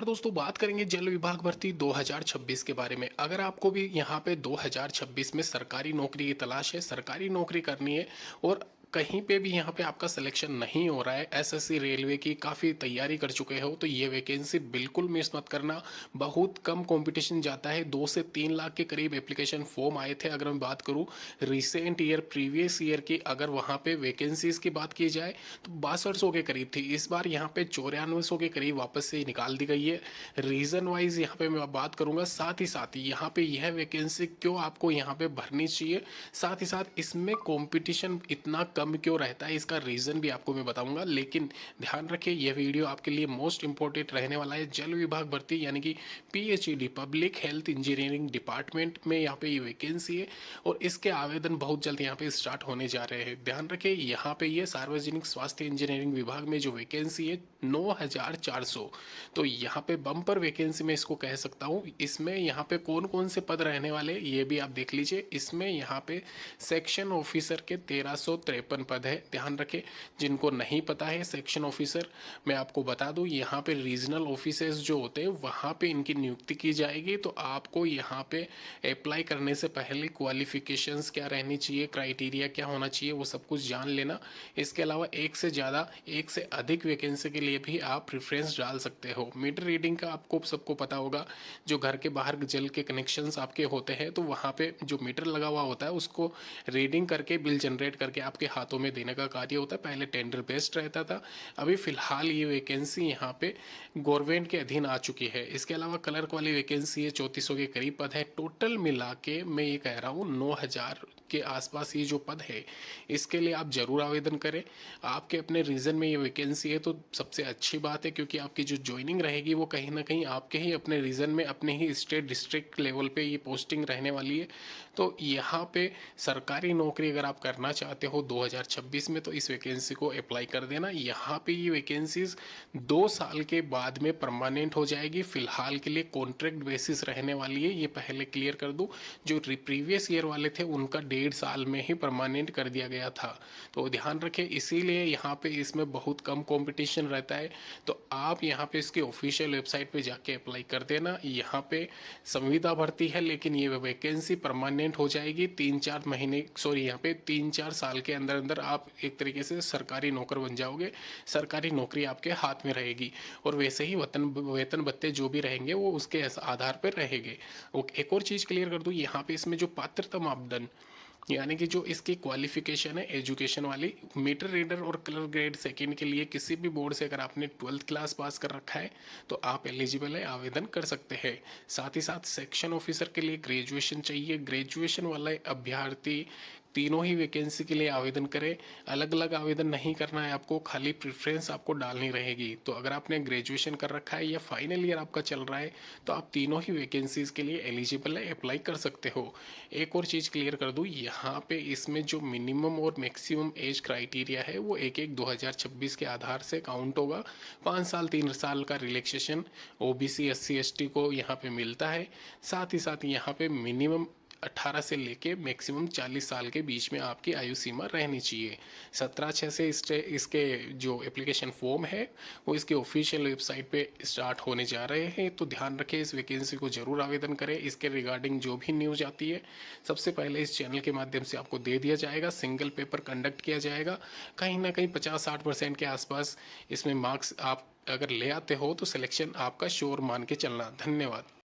और दोस्तों बात करेंगे जल विभाग भर्ती 2026 के बारे में। अगर आपको भी यहाँ पे 2026 में सरकारी नौकरी की तलाश है, सरकारी नौकरी करनी है और कहीं पे भी यहाँ पे आपका सिलेक्शन नहीं हो रहा है, एसएससी रेलवे की काफ़ी तैयारी कर चुके हो, तो ये वैकेंसी बिल्कुल मिस मत करना। बहुत कम कंपटीशन जाता है, 2 से 3 लाख के करीब एप्लीकेशन फॉर्म आए थे। अगर मैं बात करूँ रिसेंट ईयर प्रीवियस ईयर की, अगर वहाँ पे वैकेंसीज की बात की जाए तो 6200 के करीब थी। इस बार यहाँ पे 9400 के करीब वापस से निकाल दी गई है। रीज़न वाइज यहाँ पे मैं बात करूँगा, साथ ही साथ यहाँ पे यह वैकेंसी क्यों आपको यहाँ पे भरनी चाहिए, साथ ही साथ इसमें कंपटीशन इतना कम क्यों रहता है, इसका रीज़न भी आपको मैं बताऊंगा। लेकिन ध्यान रखिए, यह वीडियो आपके लिए मोस्ट इंपॉर्टेंट रहने वाला है। जल विभाग भर्ती यानी कि PHED public health engineering department में यहाँ पे ये वैकेंसी है और इसके आवेदन बहुत जल्द यहाँ पे स्टार्ट होने जा रहे हैं। ध्यान रखिए, यहाँ पे ये सार्वजनिक स्वास्थ्य इंजीनियरिंग विभाग में जो वैकेंसी है 9400, तो यहाँ पे बम्पर वैकेंसी में इसको कह सकता हूँ। इसमें यहाँ पे कौन कौन से पद रहने वाले ये भी आप देख लीजिए। इसमें यहाँ पे सेक्शन ऑफिसर के 1353 पद है। ध्यान रखें, जिनको नहीं पता है सेक्शन ऑफिसर, मैं आपको बता दूं, यहाँ पे रीजनल ऑफिसर्स जो होते हैं वहाँ पे इनकी नियुक्ति की जाएगी। तो आपको यहाँ पे अप्लाई करने से पहले क्वालिफिकेशंस क्या रहनी चाहिए, क्राइटेरिया क्या होना चाहिए, वो सब कुछ जान लेना। इसके अलावा एक से ज़्यादा, एक से अधिक वैकेंसी के लिए भी आप प्रेफरेंस डाल सकते हो। मीटर रीडिंग का आपको सबको पता होगा, जो घर के बाहर जल के कनेक्शंस आपके होते हैं तो वहाँ पे जो मीटर लगा हुआ होता है उसको रीडिंग करके बिल जनरेट करके आपके हाथों में देने का कार्य होता है। पहले टेंडर बेस्ड रहता था, अभी फिलहाल ये वैकेंसी यहाँ पे गवर्नमेंट के अधीन आ चुकी है। इसके अलावा क्लर्क वाली वैकेंसी है, 3400 के करीब पद है। टोटल मिला के मैं ये कह रहा हूँ 9000 के आसपास ये जो पद है, इसके लिए आप जरूर आवेदन करें। आपके अपने रीजन में ये वैकेंसी है तो सबसे अच्छी बात है, क्योंकि आपकी जो ज्वाइनिंग रहेगी वो कहीं ना कहीं आपके ही अपने रीजन में, अपने ही स्टेट डिस्ट्रिक्ट लेवल पे ये पोस्टिंग रहने वाली है। तो यहाँ पे सरकारी नौकरी अगर आप करना चाहते हो 2026 में तो इस वैकेंसी को अप्लाई कर देना। यहाँ पे ये वैकेंसीज 2 साल के बाद में परमानेंट हो जाएगी। फिलहाल के लिए कॉन्ट्रैक्ट बेसिस रहने वाली है, ये पहले क्लियर कर दूँ। जो प्रीवियस ईयर वाले थे उनका 1.5 साल में ही परमानेंट कर दिया गया था, तो ध्यान रखें। इसीलिए यहाँ पे इसमें बहुत कम कंपटीशन रहता है। तो आप यहाँ पे इसकी ऑफिशियल वेबसाइट पे जाके अप्लाई कर देना। यहाँ पे संविदा भर्ती है, लेकिन ये वैकेंसी परमानेंट हो जाएगी 3-4 महीने, सॉरी यहाँ पे 3-4 साल के अंदर अंदर आप एक तरीके से सरकारी नौकर बन जाओगे। सरकारी नौकरी आपके हाथ में रहेगी और वैसे ही वेतन भत्ते जो भी रहेंगे वो उसके आधार पर रहेंगे। एक और चीज़ क्लियर कर दूँ, यहाँ पे इसमें जो पात्रता मापदंड यानी कि जो इसकी क्वालिफिकेशन है एजुकेशन वाली, मीटर रीडर और कलर ग्रेड सेकंड के लिए किसी भी बोर्ड से अगर आपने 12th क्लास पास कर रखा है तो आप एलिजिबल है, आवेदन कर सकते हैं। साथ ही साथ सेक्शन ऑफिसर के लिए ग्रेजुएशन चाहिए। ग्रेजुएशन वाले अभ्यर्थी तीनों ही वैकेंसी के लिए आवेदन करें। अलग अलग आवेदन नहीं करना है आपको, खाली प्रेफरेंस आपको डालनी रहेगी। तो अगर आपने ग्रेजुएशन कर रखा है या फाइनल ईयर आपका चल रहा है तो आप तीनों ही वैकेंसीज के लिए एलिजिबल है, अप्लाई कर सकते हो। एक और चीज़ क्लियर कर दूँ, यहाँ पे इसमें जो मिनिमम और मैक्सिमम एज क्राइटेरिया है वो 1/1/2026 के आधार से काउंट होगा। 5 साल 3 साल का रिलैक्सेशन ओबीसी SC ST को यहाँ पे मिलता है। साथ ही साथ यहाँ पे मिनिमम 18 से लेके मैक्सिमम 40 साल के बीच में आपकी आयु सीमा रहनी चाहिए। 17/6 से इसके जो एप्लीकेशन फॉर्म है वो इसके ऑफिशियल वेबसाइट पे स्टार्ट होने जा रहे हैं। तो ध्यान रखें, इस वैकेंसी को जरूर आवेदन करें। इसके रिगार्डिंग जो भी न्यूज़ आती है सबसे पहले इस चैनल के माध्यम से आपको दे दिया जाएगा। सिंगल पेपर कंडक्ट किया जाएगा। कहीं ना कहीं 50-60% के आसपास इसमें मार्क्स आप अगर ले आते हो तो सिलेक्शन आपका श्योर मान के चलना। धन्यवाद।